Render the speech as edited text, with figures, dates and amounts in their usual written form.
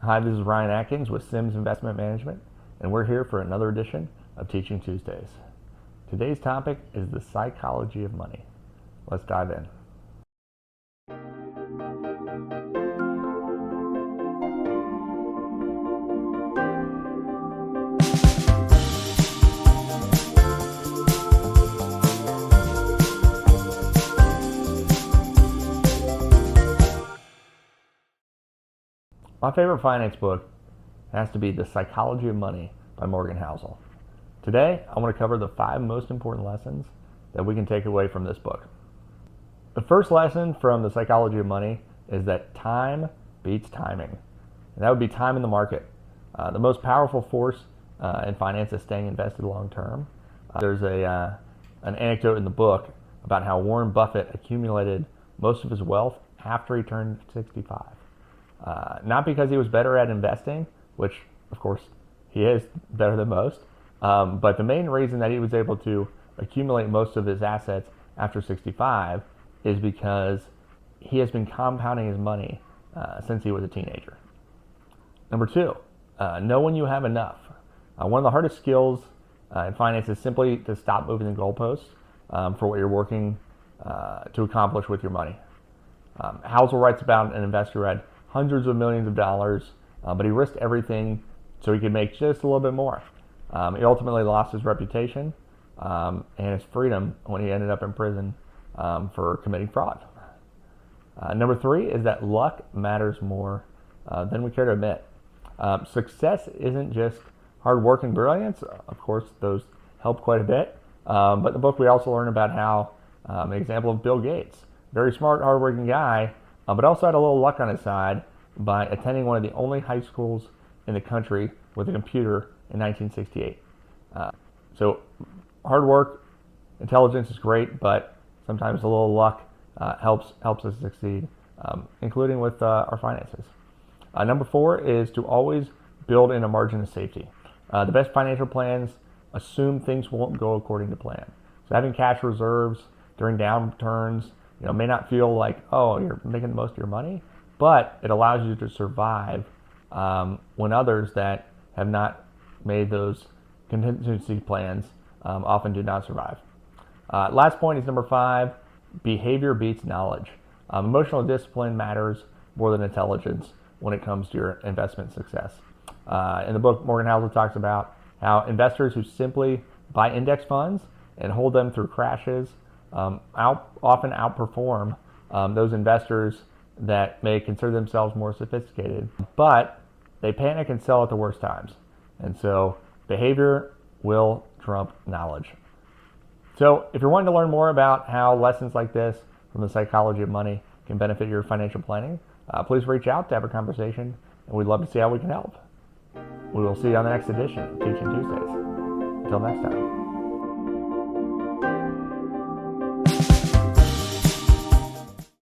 Hi, this is Ryan Atkins with Sims Investment Management, and we're here for another edition of Teaching Tuesdays. Today's topic is the psychology of money. Let's dive in. My favorite finance book has to be The Psychology of Money by Morgan Housel. Today, I want to cover the 5 most important lessons that we can take away from this book. The first lesson from The Psychology of Money is that time beats timing. And that would be time in the market. The most powerful force in finance is staying invested long term. There's an anecdote in the book about how Warren Buffett accumulated most of his wealth after he turned 65. Not because he was better at investing, which of course he is better than most, but the main reason that he was able to accumulate most of his assets after 65 is because he has been compounding his money since he was a teenager. Number 2, know when you have enough. One of the hardest skills in finance is simply to stop moving the goalposts for what you're working to accomplish with your money. Housel writes about an investor who had hundreds of millions of dollars, but he risked everything so he could make just a little bit more. He ultimately lost his reputation and his freedom when he ended up in prison for committing fraud. Number 3 is that luck matters more than we care to admit. Success isn't just hard work and brilliance. Of course, those help quite a bit. But in the book, we also learn about how an example of Bill Gates, very smart, hardworking guy, but also had a little luck on his side by attending one of the only high schools in the country with a computer in 1968. So hard work, intelligence is great, but sometimes a little luck helps us succeed, including with our finances. Number 4 is to always build in a margin of safety. The best financial plans assume things won't go according to plan. So having cash reserves during downturns, may not feel like, oh, you're making the most of your money, but it allows you to survive when others that have not made those contingency plans often do not survive. Last point is number 5, behavior beats knowledge. Emotional discipline matters more than intelligence when it comes to your investment success. In the book, Morgan Housel talks about how investors who simply buy index funds and hold them through crashes often outperform those investors that may consider themselves more sophisticated, but they panic and sell at the worst times. And so behavior will trump knowledge. So if you're wanting to learn more about how lessons like this from the psychology of money can benefit your financial planning, please reach out to have a conversation, and we'd love to see how we can help. We will see you on the next edition of Teaching Tuesdays. Until next time.